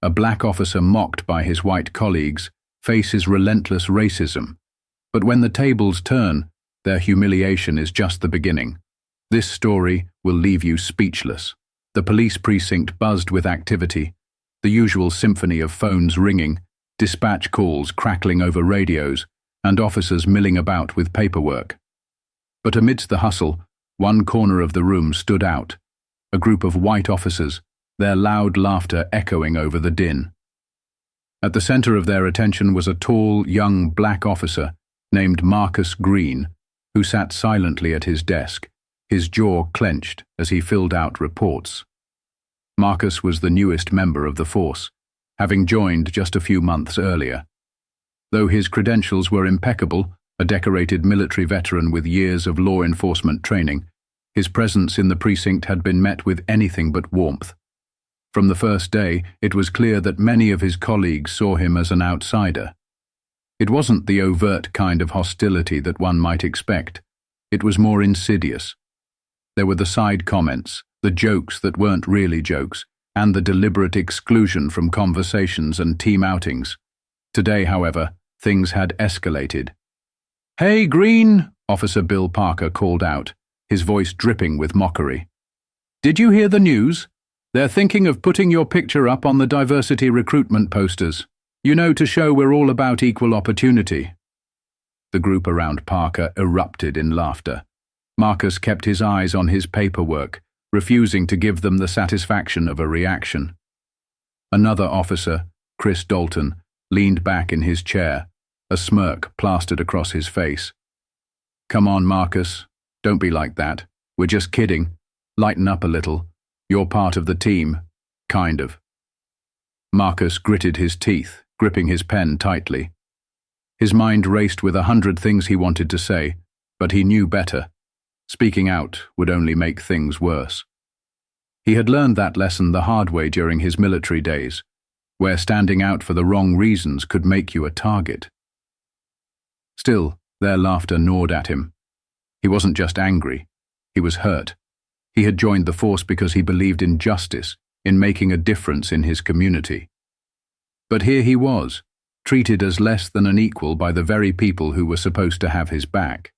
a black officer mocked by his white colleagues faces relentless racism. But when the tables turn, their humiliation is just the beginning. This story will leave you speechless. The police precinct buzzed with activity, the usual symphony of phones ringing, dispatch calls crackling over radios, and officers milling about with paperwork. But amidst the hustle, one corner of the room stood out, a group of white officers, their loud laughter echoing over the din. At the center of their attention was a tall, young black officer named Marcus Green, who sat silently at his desk, his jaw clenched as he filled out reports. Marcus was the newest member of the force, having joined just a few months earlier. Though his credentials were impeccable, a decorated military veteran with years of law enforcement training, his presence in the precinct had been met with anything but warmth. From the first day, it was clear that many of his colleagues saw him as an outsider. It wasn't the overt kind of hostility that one might expect. It was more insidious. There were the side comments, the jokes that weren't really jokes, and the deliberate exclusion from conversations and team outings. Today, however, things had escalated. "Hey, Green," Officer Bill Parker called out, his voice dripping with mockery. "Did you hear the news? They're thinking of putting your picture up on the diversity recruitment posters. You know, to show we're all about equal opportunity." The group around Parker erupted in laughter. Marcus kept his eyes on his paperwork, refusing to give them the satisfaction of a reaction. Another officer, Chris Dalton, leaned back in his chair, a smirk plastered across his face. "Come on, Marcus. Don't be like that. We're just kidding. Lighten up a little. You're part of the team. Kind of." Marcus gritted his teeth, gripping his pen tightly. His mind raced with 100 things he wanted to say, but he knew better. Speaking out would only make things worse. He had learned that lesson the hard way during his military days, where standing out for the wrong reasons could make you a target. Still, their laughter gnawed at him. He wasn't just angry, he was hurt. He had joined the force because he believed in justice, in making a difference in his community. But here he was, treated as less than an equal by the very people who were supposed to have his back.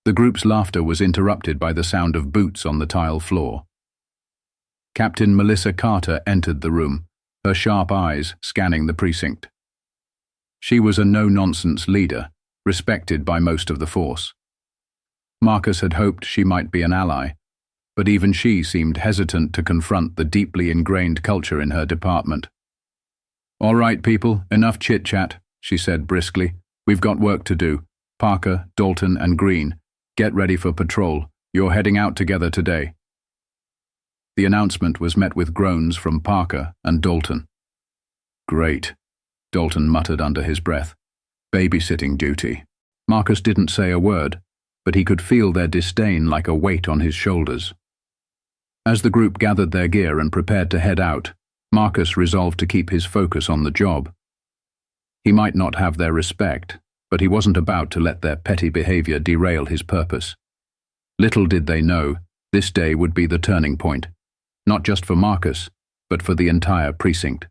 The group's laughter was interrupted by the sound of boots on the tile floor. Captain Melissa Carter entered the room, her sharp eyes scanning the precinct. She was a no-nonsense leader, respected by most of the force. Marcus had hoped she might be an ally, but even she seemed hesitant to confront the deeply ingrained culture in her department. "All right, people, enough chit-chat," she said briskly. "We've got work to do. Parker, Dalton, and Green, get ready for patrol. You're heading out together today." The announcement was met with groans from Parker and Dalton. "Great," Dalton muttered under his breath. "Babysitting duty." Marcus didn't say a word, but he could feel their disdain like a weight on his shoulders. As the group gathered their gear and prepared to head out, Marcus resolved to keep his focus on the job. He might not have their respect, but he wasn't about to let their petty behavior derail his purpose. Little did they know, this day would be the turning point, not just for Marcus, but for the entire precinct.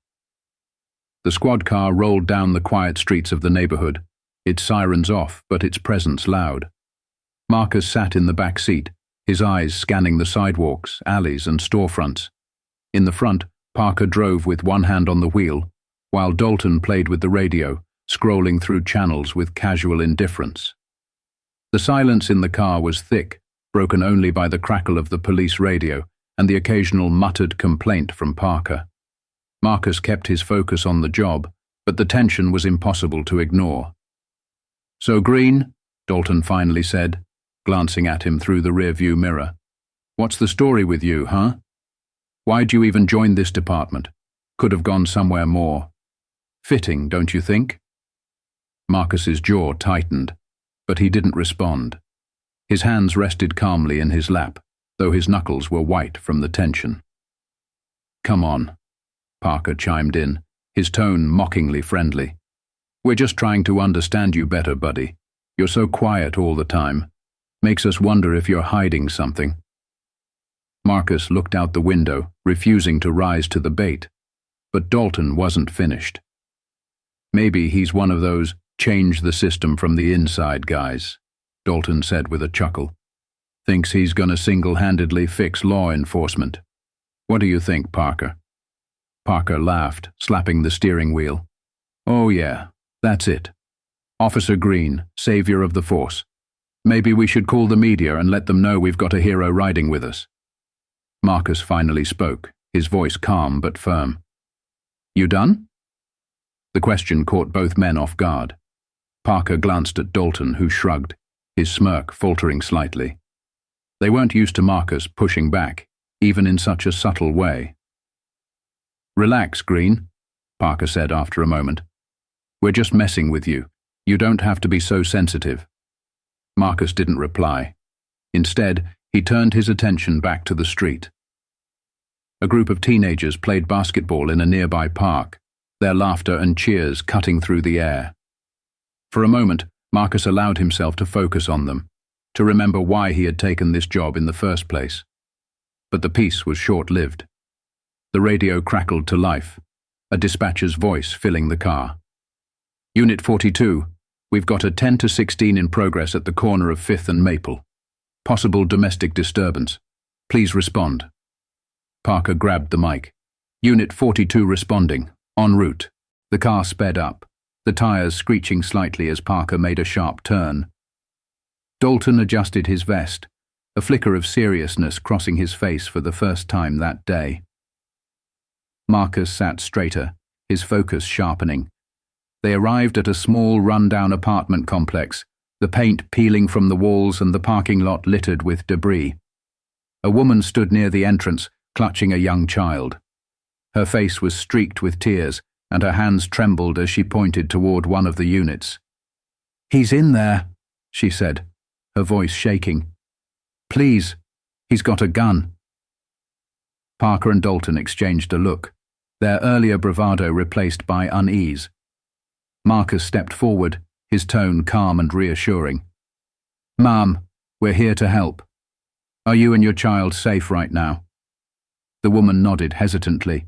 The squad car rolled down the quiet streets of the neighborhood, its sirens off, but its presence loud. Marcus sat in the back seat, his eyes scanning the sidewalks, alleys, and storefronts. In the front, Parker drove with one hand on the wheel, while Dalton played with the radio, scrolling through channels with casual indifference. The silence in the car was thick, broken only by the crackle of the police radio and the occasional muttered complaint from Parker. Marcus kept his focus on the job, but the tension was impossible to ignore. "So, Green," Dalton finally said, glancing at him through the rear-view mirror, "what's the story with you, huh? Why'd you even join this department? Could have gone somewhere more fitting, don't you think?" Marcus's jaw tightened, but he didn't respond. His hands rested calmly in his lap, though his knuckles were white from the tension. "Come on," Parker chimed in, his tone mockingly friendly. "We're just trying to understand you better, buddy. You're so quiet all the time. Makes us wonder if you're hiding something." Marcus looked out the window, refusing to rise to the bait. But Dalton wasn't finished. "Maybe he's one of those change the system from the inside guys," Dalton said with a chuckle. "Thinks he's gonna single-handedly fix law enforcement. What do you think, Parker?" Parker laughed, slapping the steering wheel. "Oh yeah, that's it. Officer Green, savior of the force. Maybe we should call the media and let them know we've got a hero riding with us." Marcus finally spoke, his voice calm but firm. "You done?" The question caught both men off guard. Parker glanced at Dalton, who shrugged, his smirk faltering slightly. They weren't used to Marcus pushing back, even in such a subtle way. "Relax, Green," Parker said after a moment. "We're just messing with you. You don't have to be so sensitive." Marcus didn't reply. Instead, he turned his attention back to the street. A group of teenagers played basketball in a nearby park, their laughter and cheers cutting through the air. For a moment, Marcus allowed himself to focus on them, to remember why he had taken this job in the first place. But the peace was short-lived. The radio crackled to life, a dispatcher's voice filling the car. "Unit 42, we've got a 10 to 16 in progress at the corner of 5th and Maple. Possible domestic disturbance. Please respond." Parker grabbed the mic. "Unit 42 responding. En route." The car sped up, the tires screeching slightly as Parker made a sharp turn. Dalton adjusted his vest, a flicker of seriousness crossing his face for the first time that day. Marcus sat straighter, his focus sharpening. They arrived at a small, run-down apartment complex, the paint peeling from the walls and the parking lot littered with debris. A woman stood near the entrance, clutching a young child. Her face was streaked with tears, and her hands trembled as she pointed toward one of the units. "He's in there," she said, her voice shaking. "Please, he's got a gun." Parker and Dalton exchanged a look, their earlier bravado replaced by unease. Marcus stepped forward, his tone calm and reassuring. "Ma'am, we're here to help. Are you and your child safe right now?" The woman nodded hesitantly.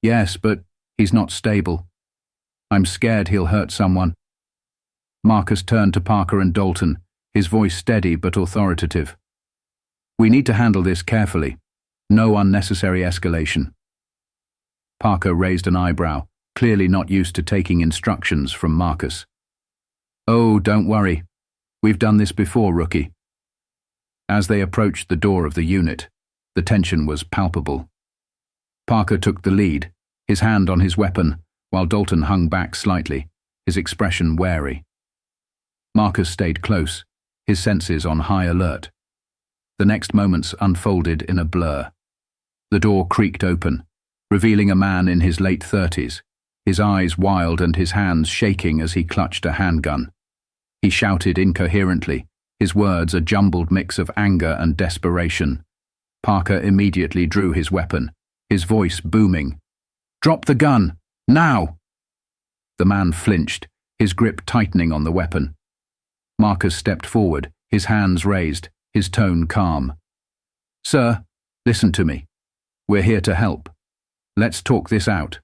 "Yes, but he's not stable. I'm scared he'll hurt someone." Marcus turned to Parker and Dalton, his voice steady but authoritative. "We need to handle this carefully. No unnecessary escalation." Parker raised an eyebrow, clearly not used to taking instructions from Marcus. "Oh, don't worry. We've done this before, rookie." As they approached the door of the unit, the tension was palpable. Parker took the lead, his hand on his weapon, while Dalton hung back slightly, his expression wary. Marcus stayed close, his senses on high alert. The next moments unfolded in a blur. The door creaked open, revealing a man in his late 30s, his eyes wild and his hands shaking as he clutched a handgun. He shouted incoherently, his words a jumbled mix of anger and desperation. Parker immediately drew his weapon, his voice booming. "Drop the gun! Now!" The man flinched, his grip tightening on the weapon. Marcus stepped forward, his hands raised, his tone calm. "Sir, listen to me. We're here to help. Let's talk this out."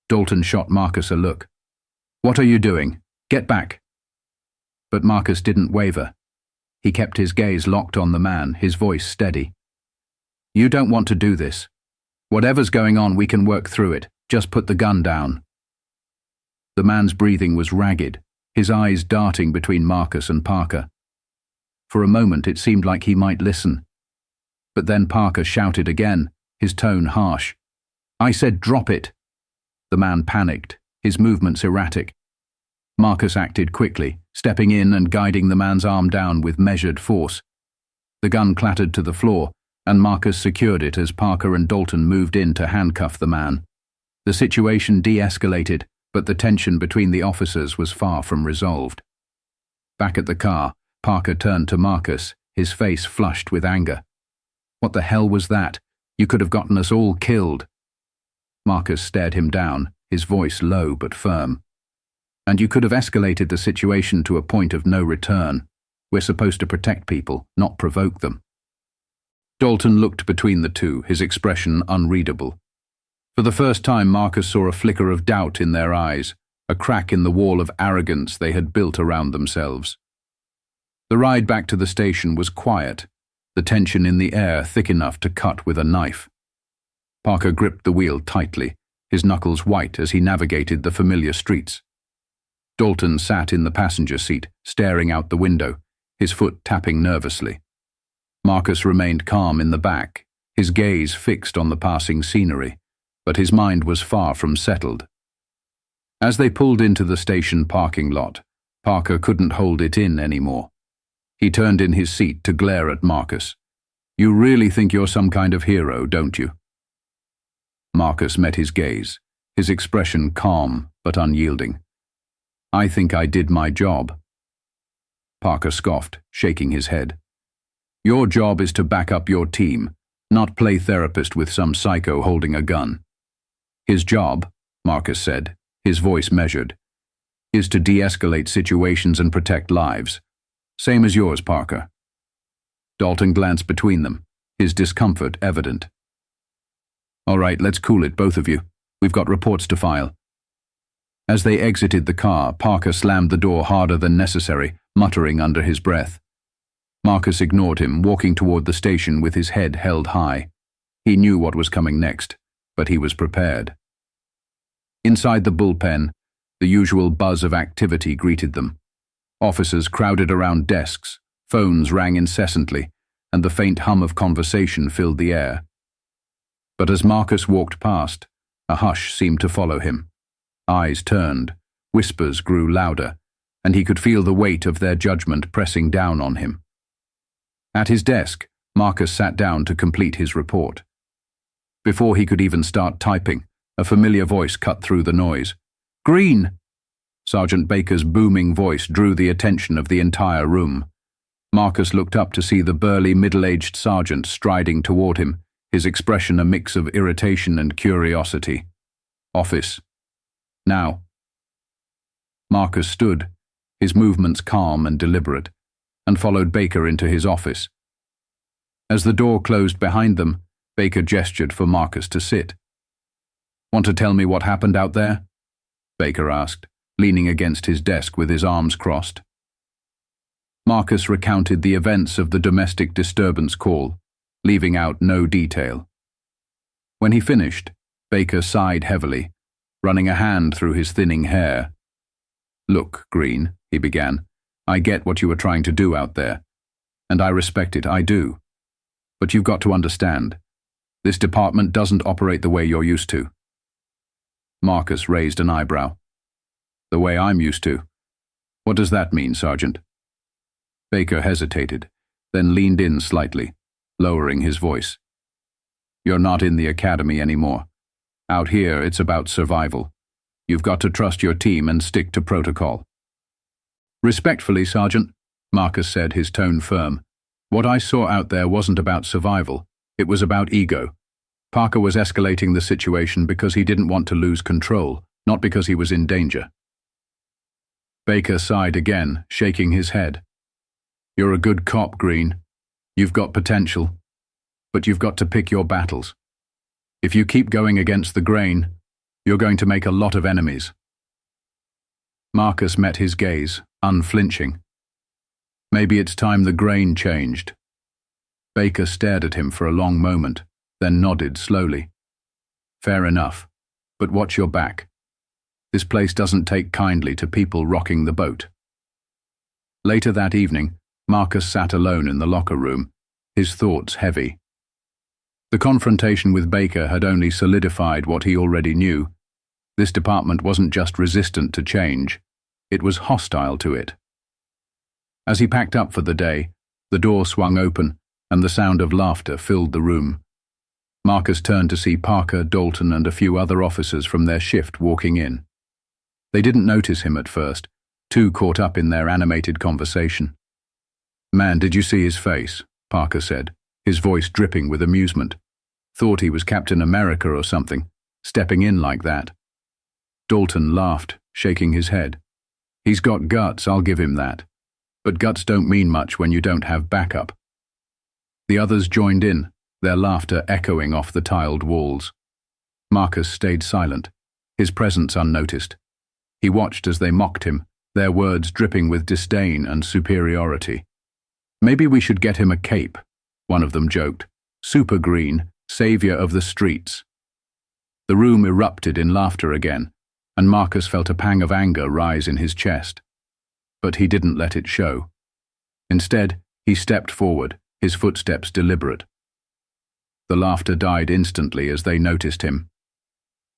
Dalton shot Marcus a look. "What are you doing? Get back." But Marcus didn't waver. He kept his gaze locked on the man, his voice steady. "You don't want to do this. Whatever's going on, we can work through it. Just put the gun down." The man's breathing was ragged, his eyes darting between Marcus and Parker. For a moment it seemed like he might listen. But then Parker shouted again, his tone harsh. "I said drop it." The man panicked, his movements erratic. Marcus acted quickly, stepping in and guiding the man's arm down with measured force. The gun clattered to the floor, and Marcus secured it as Parker and Dalton moved in to handcuff the man. The situation de-escalated, but the tension between the officers was far from resolved. Back at the car, Parker turned to Marcus, his face flushed with anger. "What the hell was that? You could have gotten us all killed." Marcus stared him down, his voice low but firm. "And you could have escalated the situation to a point of no return. We're supposed to protect people, not provoke them." Dalton looked between the two, his expression unreadable. For the first time, Marcus saw a flicker of doubt in their eyes, a crack in the wall of arrogance they had built around themselves. The ride back to the station was quiet, the tension in the air thick enough to cut with a knife. Parker gripped the wheel tightly, his knuckles white as he navigated the familiar streets. Dalton sat in the passenger seat, staring out the window, his foot tapping nervously. Marcus remained calm in the back, his gaze fixed on the passing scenery, but his mind was far from settled. As they pulled into the station parking lot, Parker couldn't hold it in anymore. He turned in his seat to glare at Marcus. "You really think you're some kind of hero, don't you?" Marcus met his gaze, his expression calm but unyielding. "I think I did my job." Parker scoffed, shaking his head. "Your job is to back up your team, not play therapist with some psycho holding a gun." "His job," Marcus said, his voice measured, "is to de-escalate situations and protect lives. Same as yours, Parker." Dalton glanced between them, his discomfort evident. "All right, let's cool it, both of you. We've got reports to file." As they exited the car, Parker slammed the door harder than necessary, muttering under his breath. Marcus ignored him, walking toward the station with his head held high. He knew what was coming next, but he was prepared. Inside the bullpen, the usual buzz of activity greeted them. Officers crowded around desks, phones rang incessantly, and the faint hum of conversation filled the air. But as Marcus walked past, a hush seemed to follow him. Eyes turned, whispers grew louder, and he could feel the weight of their judgment pressing down on him. At his desk, Marcus sat down to complete his report. Before he could even start typing, a familiar voice cut through the noise. "Green!" Sergeant Baker's booming voice drew the attention of the entire room. Marcus looked up to see the burly, middle-aged sergeant striding toward him, his expression a mix of irritation and curiosity. "Office. Now." Marcus stood, his movements calm and deliberate, and followed Baker into his office. As the door closed behind them, Baker gestured for Marcus to sit. "Want to tell me what happened out there?" Baker asked, leaning against his desk with his arms crossed. Marcus recounted the events of the domestic disturbance call, leaving out no detail. When he finished, Baker sighed heavily, running a hand through his thinning hair. "Look, Green," he began, "I get what you were trying to do out there, and I respect it, I do. But you've got to understand, this department doesn't operate the way you're used to." Marcus raised an eyebrow. "The way I'm used to? What does that mean, Sergeant?" Baker hesitated, then leaned in slightly, lowering his voice. "You're not in the academy anymore. Out here, it's about survival. You've got to trust your team and stick to protocol." "Respectfully, Sergeant," Marcus said, his tone firm, "what I saw out there wasn't about survival. It was about ego. Parker was escalating the situation because he didn't want to lose control, not because he was in danger." Baker sighed again, shaking his head. "You're a good cop, Green. You've got potential. But you've got to pick your battles. If you keep going against the grain, you're going to make a lot of enemies." Marcus met his gaze, unflinching. "Maybe it's time the grain changed." Baker stared at him for a long moment, then nodded slowly. "Fair enough, but watch your back. This place doesn't take kindly to people rocking the boat." Later that evening, Marcus sat alone in the locker room, his thoughts heavy. The confrontation with Baker had only solidified what he already knew. This department wasn't just resistant to change, it was hostile to it. As he packed up for the day, the door swung open, and the sound of laughter filled the room. Marcus turned to see Parker, Dalton, and a few other officers from their shift walking in. They didn't notice him at first, too caught up in their animated conversation. "Man, did you see his face?" Parker said, his voice dripping with amusement. "Thought he was Captain America or something, stepping in like that." Dalton laughed, shaking his head. "He's got guts, I'll give him that. But guts don't mean much when you don't have backup." The others joined in, their laughter echoing off the tiled walls. Marcus stayed silent, his presence unnoticed. He watched as they mocked him, their words dripping with disdain and superiority. "Maybe we should get him a cape," one of them joked. "Super green, savior of the streets." The room erupted in laughter again, and Marcus felt a pang of anger rise in his chest. But he didn't let it show. Instead, he stepped forward, his footsteps deliberate. The laughter died instantly as they noticed him.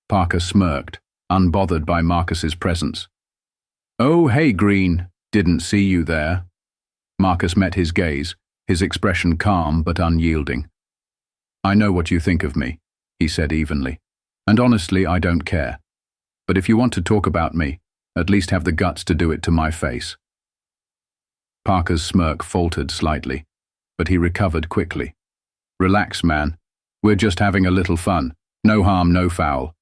Parker smirked, unbothered by Marcus's presence. "Oh, hey, Green, didn't see you there." Marcus met his gaze, his expression calm but unyielding. "I know what you think of me," he said evenly, "and honestly, I don't care. But if you want to talk about me, at least have the guts to do it to my face." Parker's smirk faltered slightly, but he recovered quickly. "Relax, man. We're just having a little fun. No harm, no foul."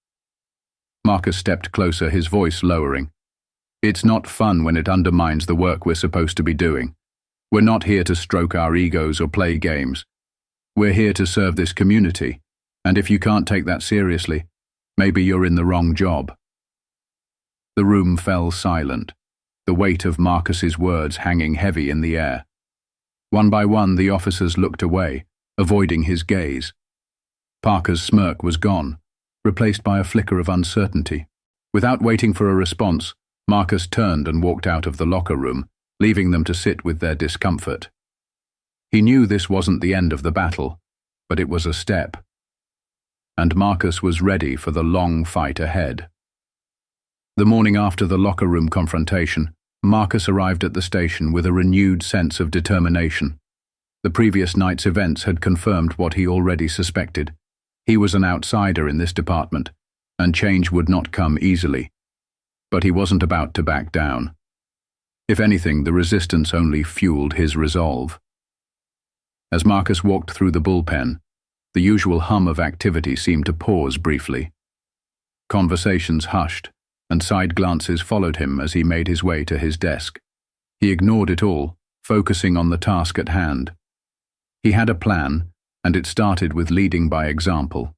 Marcus stepped closer, his voice lowering. "It's not fun when it undermines the work we're supposed to be doing. We're not here to stroke our egos or play games. We're here to serve this community, and if you can't take that seriously, maybe you're in the wrong job." The room fell silent, the weight of Marcus's words hanging heavy in the air. One by one, the officers looked away, avoiding his gaze. Parker's smirk was gone, replaced by a flicker of uncertainty. Without waiting for a response, Marcus turned and walked out of the locker room, leaving them to sit with their discomfort. He knew this wasn't the end of the battle, but it was a step. And Marcus was ready for the long fight ahead. The morning after the locker room confrontation, Marcus arrived at the station with a renewed sense of determination. The previous night's events had confirmed what he already suspected. He was an outsider in this department, and change would not come easily. But he wasn't about to back down. If anything, the resistance only fueled his resolve. As Marcus walked through the bullpen, the usual hum of activity seemed to pause briefly. Conversations hushed, and side glances followed him as he made his way to his desk. He ignored it all, focusing on the task at hand. He had a plan, and it started with leading by example.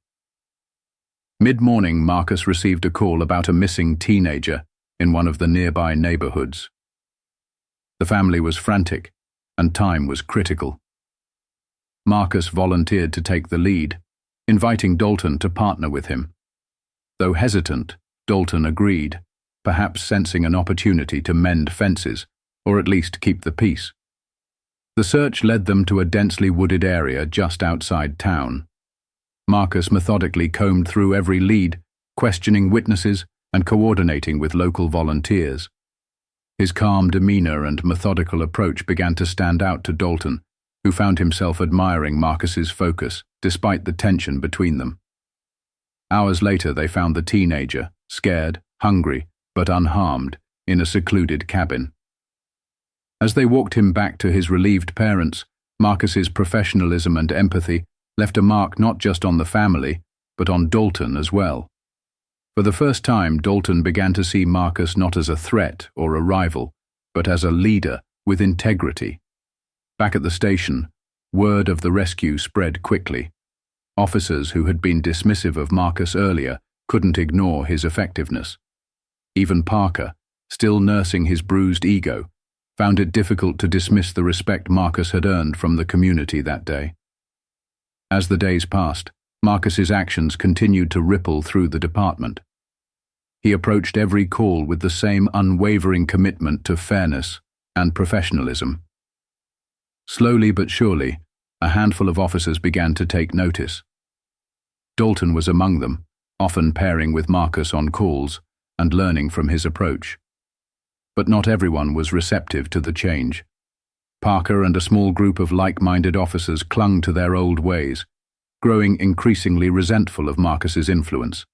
Mid-morning, Marcus received a call about a missing teenager in one of the nearby neighborhoods. The family was frantic, and time was critical. Marcus volunteered to take the lead, inviting Dalton to partner with him. Though hesitant, Dalton agreed, perhaps sensing an opportunity to mend fences, or at least keep the peace. The search led them to a densely wooded area just outside town. Marcus methodically combed through every lead, questioning witnesses and coordinating with local volunteers. His calm demeanor and methodical approach began to stand out to Dalton, who found himself admiring Marcus's focus, despite the tension between them. Hours later, they found the teenager, scared, hungry, but unharmed, in a secluded cabin. As they walked him back to his relieved parents, Marcus's professionalism and empathy left a mark not just on the family, but on Dalton as well. For the first time, Dalton began to see Marcus not as a threat or a rival, but as a leader with integrity. Back at the station, word of the rescue spread quickly. Officers who had been dismissive of Marcus earlier couldn't ignore his effectiveness. Even Parker, still nursing his bruised ego, found it difficult to dismiss the respect Marcus had earned from the community that day. As the days passed, Marcus's actions continued to ripple through the department. He approached every call with the same unwavering commitment to fairness and professionalism. Slowly but surely, a handful of officers began to take notice. Dalton was among them, often pairing with Marcus on calls and learning from his approach. But not everyone was receptive to the change. Parker and a small group of like-minded officers clung to their old ways, growing increasingly resentful of Marcus's influence.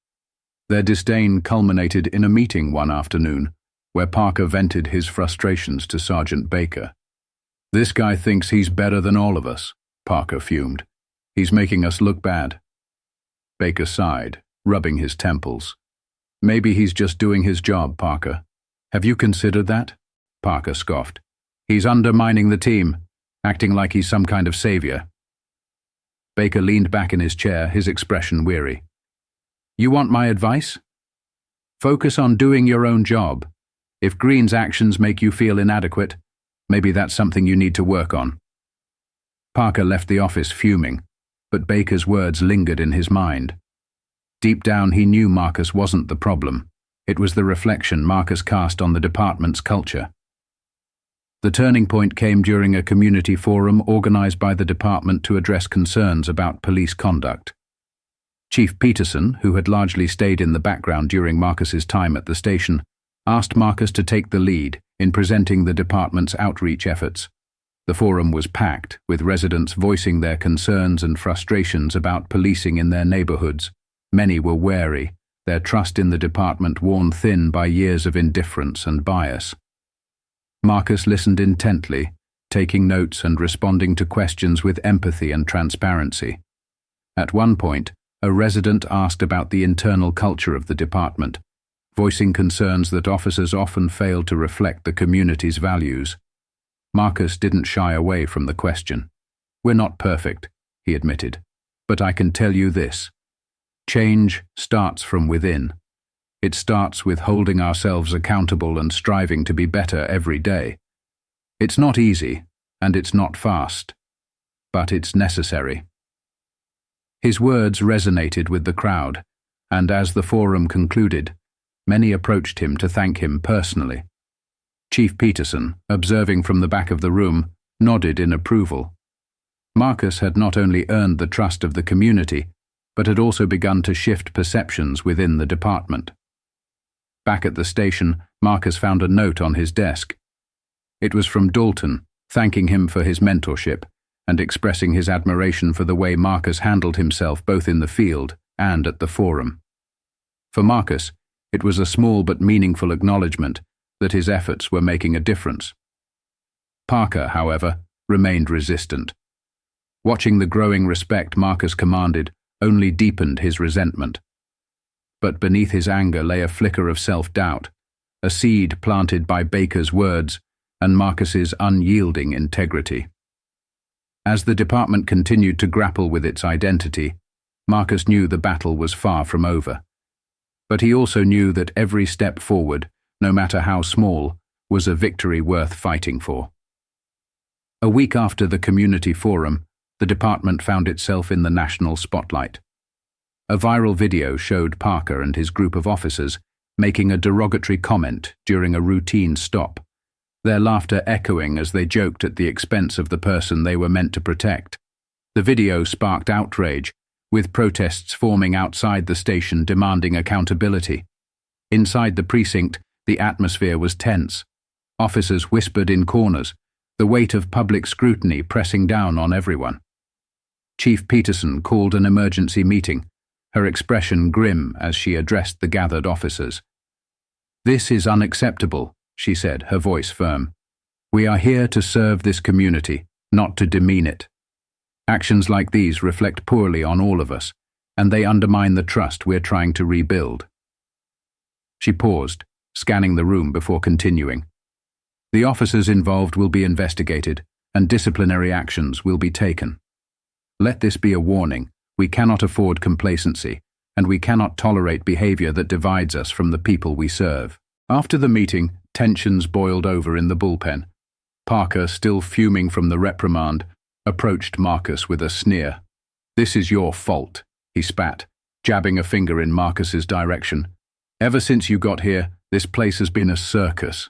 Their disdain culminated in a meeting one afternoon, where Parker vented his frustrations to Sergeant Baker. "This guy thinks he's better than all of us," Parker fumed. "He's making us look bad." Baker sighed, rubbing his temples. "Maybe he's just doing his job, Parker. Have you considered that?" Parker scoffed. "He's undermining the team, acting like he's some kind of savior." Baker leaned back in his chair, his expression weary. You want my advice? Focus on doing your own job. If Green's actions make you feel inadequate, maybe that's something you need to work on. Parker left the office fuming, but Baker's words lingered in his mind. Deep down he knew Marcus wasn't the problem. It was the reflection Marcus cast on the department's culture. The turning point came during a community forum organized by the department to address concerns about police conduct. Chief Peterson, who had largely stayed in the background during Marcus's time at the station, asked Marcus to take the lead in presenting the department's outreach efforts. The forum was packed, with residents voicing their concerns and frustrations about policing in their neighborhoods. Many were wary, their trust in the department worn thin by years of indifference and bias. Marcus listened intently, taking notes and responding to questions with empathy and transparency. At one point, a resident asked about the internal culture of the department, voicing concerns that officers often failed to reflect the community's values. Marcus didn't shy away from the question. "We're not perfect," he admitted, "but I can tell you this. Change starts from within. It starts with holding ourselves accountable and striving to be better every day. It's not easy, and it's not fast, but it's necessary." His words resonated with the crowd, and as the forum concluded, many approached him to thank him personally. Chief Peterson, observing from the back of the room, nodded in approval. Marcus had not only earned the trust of the community, but had also begun to shift perceptions within the department. Back at the station, Marcus found a note on his desk. It was from Dalton, thanking him for his mentorship and expressing his admiration for the way Marcus handled himself both in the field and at the forum. For Marcus, it was a small but meaningful acknowledgement that his efforts were making a difference. Parker, however, remained resistant. Watching the growing respect Marcus commanded only deepened his resentment. But beneath his anger lay a flicker of self-doubt, a seed planted by Baker's words and Marcus's unyielding integrity. As the department continued to grapple with its identity, Marcus knew the battle was far from over. But he also knew that every step forward, no matter how small, was a victory worth fighting for. A week after the community forum, the department found itself in the national spotlight. A viral video showed Parker and his group of officers making a derogatory comment during a routine stop, their laughter echoing as they joked at the expense of the person they were meant to protect. The video sparked outrage, with protests forming outside the station demanding accountability. Inside the precinct, the atmosphere was tense. Officers whispered in corners, the weight of public scrutiny pressing down on everyone. Chief Peterson called an emergency meeting, her expression grim as she addressed the gathered officers. "This is unacceptable," she said, her voice firm. "We are here to serve this community, not to demean it. Actions like these reflect poorly on all of us, and they undermine the trust we're trying to rebuild." She paused, scanning the room before continuing. "The officers involved will be investigated, and disciplinary actions will be taken. Let this be a warning. We cannot afford complacency, and we cannot tolerate behavior that divides us from the people we serve." After the meeting, tensions boiled over in the bullpen. Parker, still fuming from the reprimand, approached Marcus with a sneer. "This is your fault," he spat, jabbing a finger in Marcus's direction. "Ever since you got here, this place has been a circus."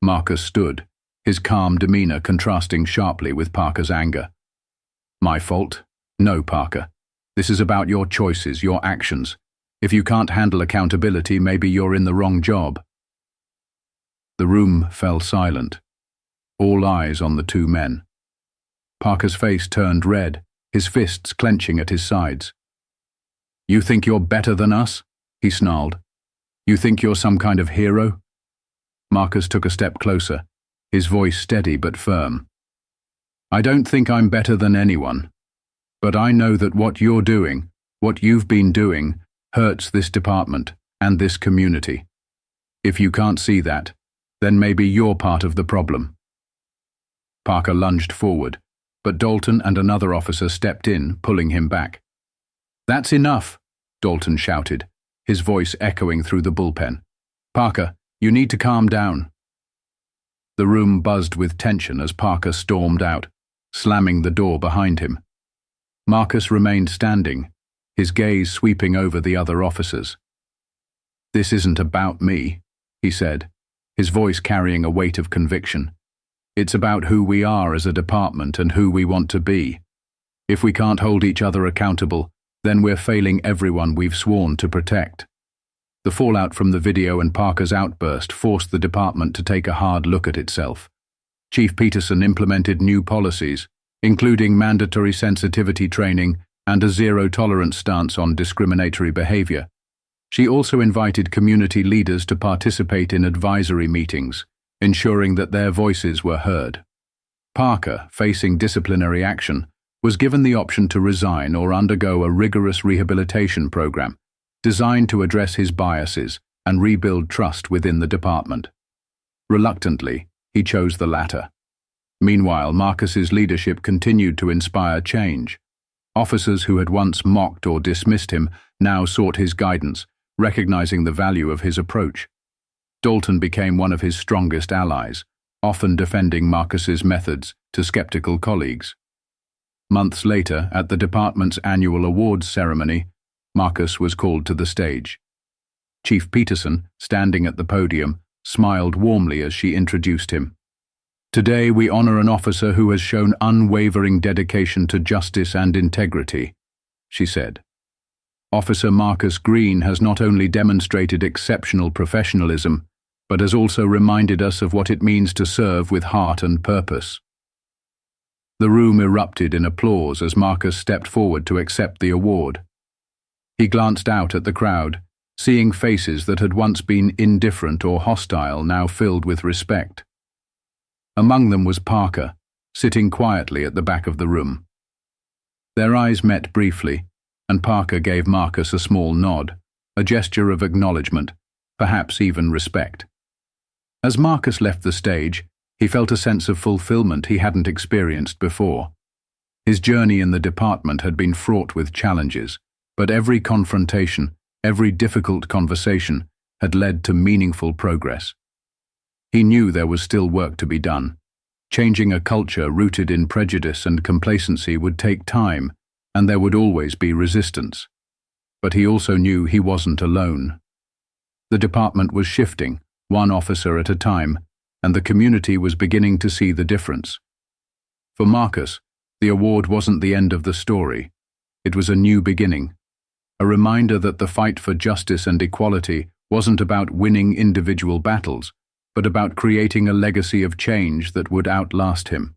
Marcus stood, his calm demeanor contrasting sharply with Parker's anger. "My fault? No, Parker. This is about your choices, your actions. If you can't handle accountability, maybe you're in the wrong job." The room fell silent, all eyes on the two men. Parker's face turned red, his fists clenching at his sides. "You think you're better than us?" he snarled. "You think you're some kind of hero?" Marcus took a step closer, his voice steady but firm. "I don't think I'm better than anyone. But I know that what you're doing, what you've been doing, hurts this department and this community. If you can't see that, then maybe you're part of the problem." Parker lunged forward, but Dalton and another officer stepped in, pulling him back. "That's enough," Dalton shouted, his voice echoing through the bullpen. "Parker, you need to calm down." The room buzzed with tension as Parker stormed out, slamming the door behind him. Marcus remained standing, his gaze sweeping over the other officers. "This isn't about me," he said, his voice carrying a weight of conviction. "It's about who we are as a department and who we want to be. If we can't hold each other accountable, then we're failing everyone we've sworn to protect." The fallout from the video and Parker's outburst forced the department to take a hard look at itself. Chief Peterson implemented new policies, including mandatory sensitivity training and a zero-tolerance stance on discriminatory behavior. She also invited community leaders to participate in advisory meetings, ensuring that their voices were heard. Parker, facing disciplinary action, was given the option to resign or undergo a rigorous rehabilitation program designed to address his biases and rebuild trust within the department. Reluctantly, he chose the latter. Meanwhile, Marcus's leadership continued to inspire change. Officers who had once mocked or dismissed him now sought his guidance, recognizing the value of his approach. Dalton became one of his strongest allies, often defending Marcus's methods to skeptical colleagues. Months later, at the department's annual awards ceremony, Marcus was called to the stage. Chief Peterson, standing at the podium, smiled warmly as she introduced him. "Today we honor an officer who has shown unwavering dedication to justice and integrity," she said. "Officer Marcus Green has not only demonstrated exceptional professionalism, but has also reminded us of what it means to serve with heart and purpose." The room erupted in applause as Marcus stepped forward to accept the award. He glanced out at the crowd, seeing faces that had once been indifferent or hostile now filled with respect. Among them was Parker, sitting quietly at the back of the room. Their eyes met briefly, and Parker gave Marcus a small nod, a gesture of acknowledgement, perhaps even respect. As Marcus left the stage, he felt a sense of fulfillment he hadn't experienced before. His journey in the department had been fraught with challenges, but every confrontation, every difficult conversation had led to meaningful progress. He knew there was still work to be done. Changing a culture rooted in prejudice and complacency would take time, and there would always be resistance. But he also knew he wasn't alone. The department was shifting, one officer at a time, and the community was beginning to see the difference. For Marcus, the award wasn't the end of the story. It was a new beginning, a reminder that the fight for justice and equality wasn't about winning individual battles, but about creating a legacy of change that would outlast him.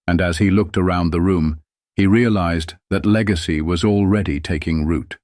And as he looked around the room, he realized that legacy was already taking root.